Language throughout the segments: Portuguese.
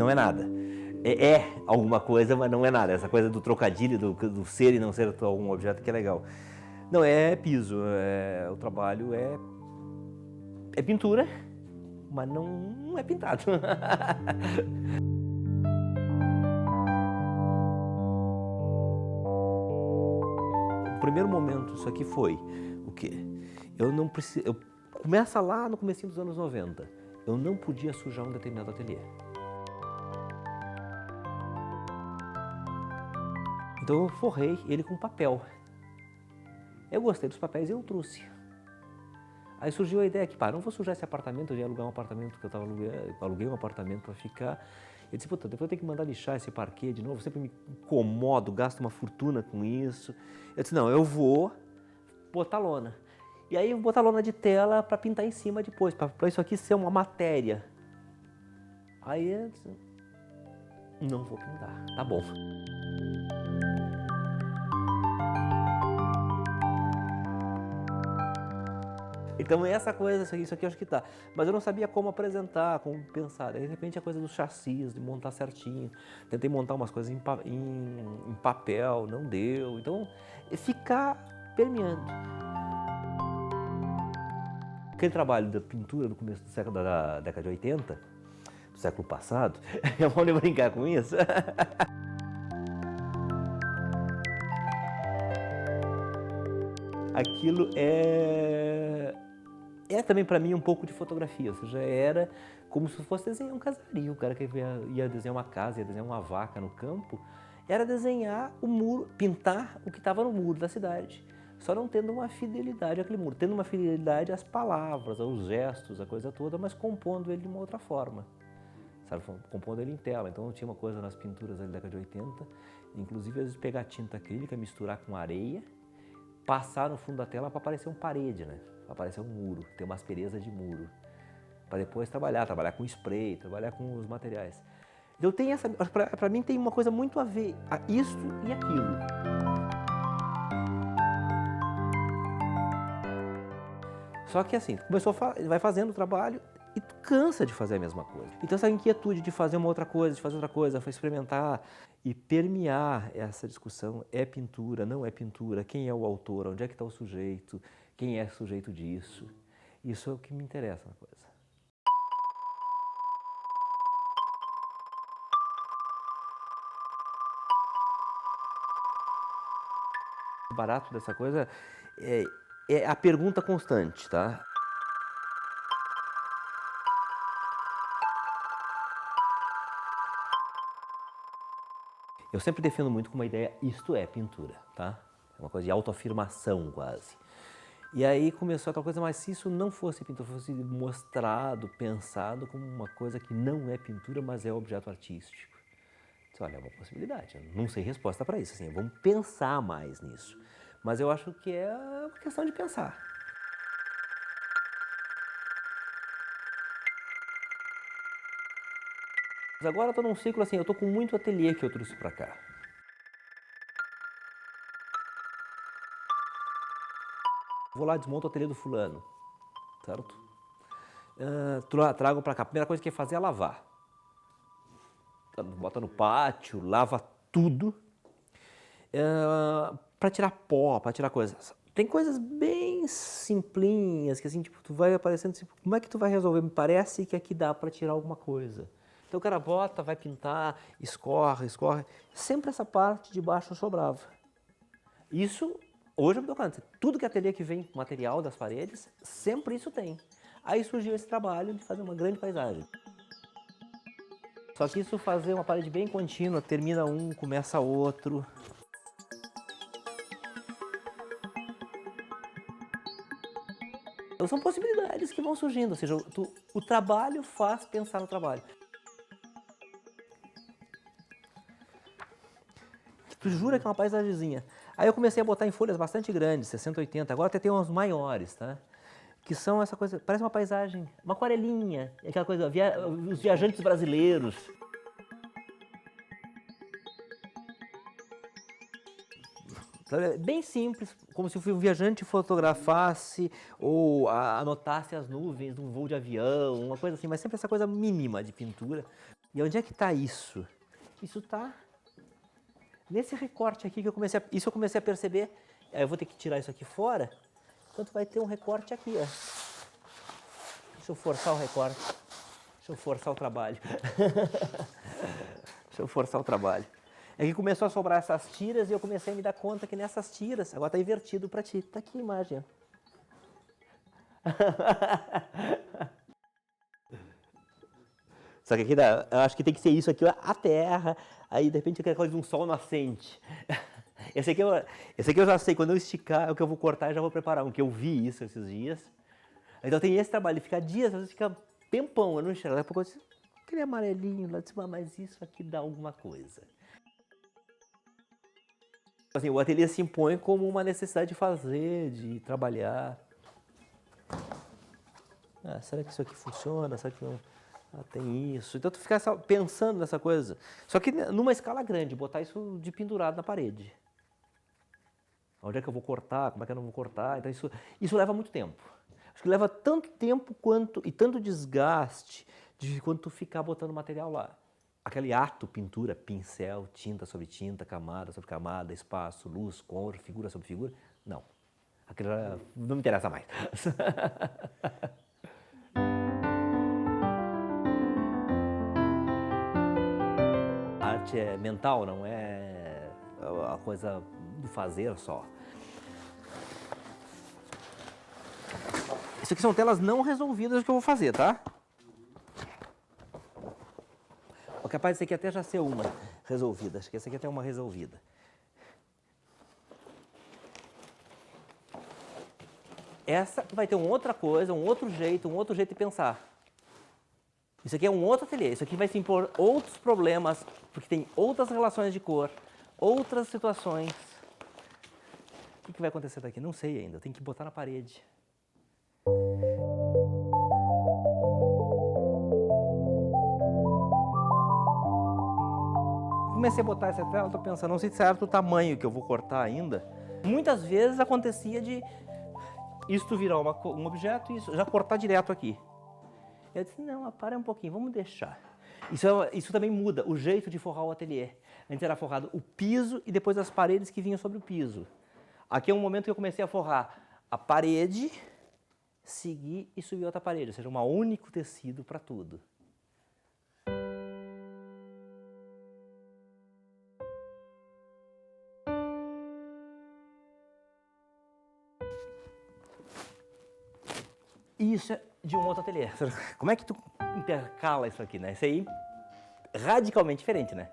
não é nada. É alguma coisa, mas não é nada. Essa coisa do trocadilho, do ser e não ser algum objeto que é legal. Não, é piso. O trabalho é pintura, mas não é pintado. O primeiro momento, isso aqui foi o quê? Começa lá no comecinho dos anos 90. Eu não podia sujar um determinado ateliê. Então eu forrei ele com papel. Eu gostei dos papéis e eu trouxe. Aí surgiu a ideia que, não vou sujar esse apartamento, eu ia alugar um apartamento que eu estava alugando, aluguei um apartamento para ficar. Eu disse, puta, depois eu tenho que mandar lixar esse parquet de novo, sempre me incomodo, gasto uma fortuna com isso. Eu disse, não, eu vou botar lona. E aí eu vou botar lona de tela para pintar em cima depois, para isso aqui ser uma matéria. Aí eu disse, não vou pintar, tá bom. Então essa coisa, isso aqui eu acho que tá. Mas eu não sabia como apresentar, como pensar. De repente a coisa dos chassis, de montar certinho. Tentei montar umas coisas em papel, não deu. Então, ficar permeando. Aquele trabalho da pintura no começo da década de 80, do século passado, eu vou brincar com isso. Aquilo é também para mim um pouco de fotografia, ou seja, era como se fosse desenhar um casario. O cara que ia desenhar uma casa, ia desenhar uma vaca no campo, era desenhar o muro, pintar o que estava no muro da cidade, só não tendo uma fidelidade àquele muro, tendo uma fidelidade às palavras, aos gestos, a coisa toda, mas compondo ele de uma outra forma, sabe, compondo ele em tela. Então tinha uma coisa nas pinturas da década de 80, inclusive às vezes pegar tinta acrílica, misturar com areia, passar no fundo da tela para aparecer uma parede, né? Para aparecer um muro, ter uma aspereza de muro. Para depois trabalhar com spray, trabalhar com os materiais. Então tem para mim tem uma coisa muito a ver, isso e aquilo. Só que assim, vai fazendo o trabalho e tu cansa de fazer a mesma coisa. Então essa inquietude de fazer uma outra coisa, experimentar e permear essa discussão, é pintura, não é pintura, quem é o autor, onde é que está o sujeito, quem é o sujeito disso. Isso é o que me interessa na coisa. O barato dessa coisa é a pergunta constante, tá? Eu sempre defendo muito com uma ideia, isto é pintura, tá? É uma coisa de autoafirmação quase. E aí começou aquela coisa, mas se isso não fosse pintura, fosse mostrado, pensado como uma coisa que não é pintura, mas é objeto artístico. Disse, olha, é uma possibilidade, eu não sei resposta para isso, assim, vamos pensar mais nisso. Mas eu acho que é uma questão de pensar. Agora eu estou num ciclo assim, eu estou com muito ateliê que eu trouxe para cá. Vou lá, desmonto o ateliê do fulano, certo? Trago para cá. A primeira coisa que é fazer é lavar. Bota no pátio, lava tudo. Para tirar pó, para tirar coisas. Tem coisas bem simplinhas, que assim, tipo, tu vai aparecendo assim, como é que tu vai resolver? Me parece que aqui dá para tirar alguma coisa. Então o cara bota, vai pintar, escorre. Sempre essa parte de baixo sobrava. Isso, hoje eu me dou conta, tudo que ateliê que vem material das paredes, sempre isso tem. Aí surgiu esse trabalho de fazer uma grande paisagem. Só que isso fazer uma parede bem contínua, termina um, começa outro. Então são possibilidades que vão surgindo, ou seja, o trabalho faz pensar no trabalho. Tu jura que é uma paisagemzinha. Aí eu comecei a botar em folhas bastante grandes, 60, 80, agora até tem umas maiores, tá? Que são essa coisa, parece uma paisagem, uma aquarelinha, aquela coisa, os viajantes brasileiros. Bem simples, como se um viajante fotografasse ou anotasse as nuvens de um voo de avião, uma coisa assim, mas sempre essa coisa mínima de pintura. E onde é que está isso? Isso está nesse recorte aqui que eu comecei a perceber. Aí eu vou ter que tirar isso aqui fora, então vai ter um recorte aqui, ó. Deixa eu forçar o recorte. Deixa eu forçar o trabalho. Deixa eu forçar o trabalho. É que começou a sobrar essas tiras e eu comecei a me dar conta que nessas tiras, agora está invertido para ti. Está aqui a imagem. Só que aqui eu acho que tem que ser isso aqui, a terra, aí de repente aquela coisa de um sol nascente. Esse aqui eu já sei, quando eu esticar, é o que eu vou cortar e já vou preparar, porque eu vi isso esses dias. Então tem esse trabalho de ficar dias, às vezes fica tempão, eu não enxergo. Daqui a pouco eu disse, aquele amarelinho lá de cima, mas isso aqui dá alguma coisa. Assim, o ateliê se impõe como uma necessidade de fazer, de trabalhar. Ah, será que isso aqui funciona? Será que não? Ah, tem isso. Então tu fica pensando nessa coisa. Só que numa escala grande, botar isso de pendurado na parede. Onde é que eu vou cortar? Como é que eu não vou cortar? Então isso leva muito tempo. Acho que leva tanto tempo e tanto desgaste de quanto tu ficar botando material lá. Aquele ato, pintura, pincel, tinta sobre tinta, camada sobre camada, espaço, luz, cor, figura sobre figura. Não. Aquilo não me interessa mais. A arte é mental, não é a coisa do fazer só. Isso aqui são telas não resolvidas que eu vou fazer, tá? É capaz desse aqui até já ser uma resolvida. Acho que essa aqui até é uma resolvida. Essa vai ter uma outra coisa, um outro jeito de pensar. Isso aqui é um outro ateliê. Isso aqui vai se impor outros problemas, porque tem outras relações de cor, outras situações. O que vai acontecer daqui? Não sei ainda. Eu tenho que botar na parede. Comecei a botar essa tela, estou pensando, não sei se é certo o tamanho que eu vou cortar ainda. Muitas vezes acontecia de isto virar um objeto e já cortar direto aqui. Eu disse, não, para um pouquinho, vamos deixar. Isso também muda o jeito de forrar o ateliê. Antes era forrado o piso e depois as paredes que vinham sobre o piso. Aqui é um momento que eu comecei a forrar a parede, seguir e subir outra parede, ou seja, um único tecido para tudo. Isso é de um outro ateliê. Como é que tu intercala isso aqui, né? Isso aí é radicalmente diferente, né?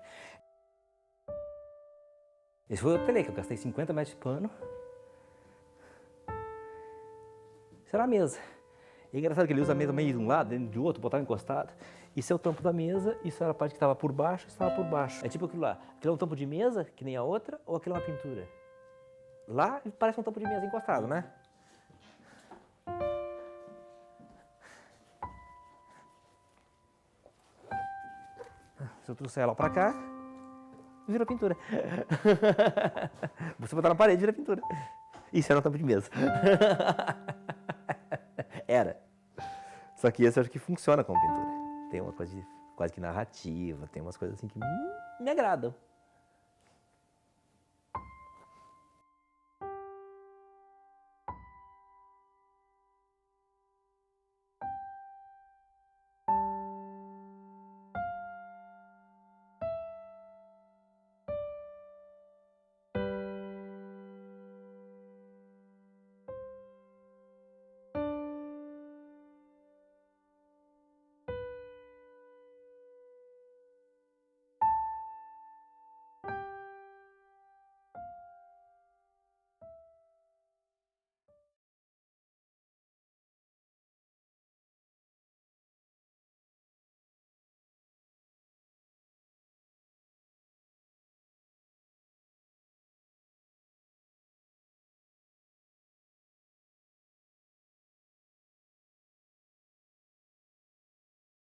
Esse foi o ateliê que eu gastei 50 metros de pano. Isso era a mesa. E é engraçado que ele usa a mesa meio de um lado, dentro de outro, botava encostado. Isso é o tampo da mesa, isso era a parte que estava por baixo, isso estava por baixo. É tipo aquilo lá. Aquilo é um tampo de mesa, que nem a outra, ou aquilo é uma pintura? Lá parece um tampo de mesa encostado, né? Se eu trouxer ela pra cá, vira pintura. Você botar na parede, vira pintura. Isso era um tampo de mesa. Era. Só que esse eu acho que funciona como pintura. Tem uma coisa quase que narrativa, tem umas coisas assim que me agradam.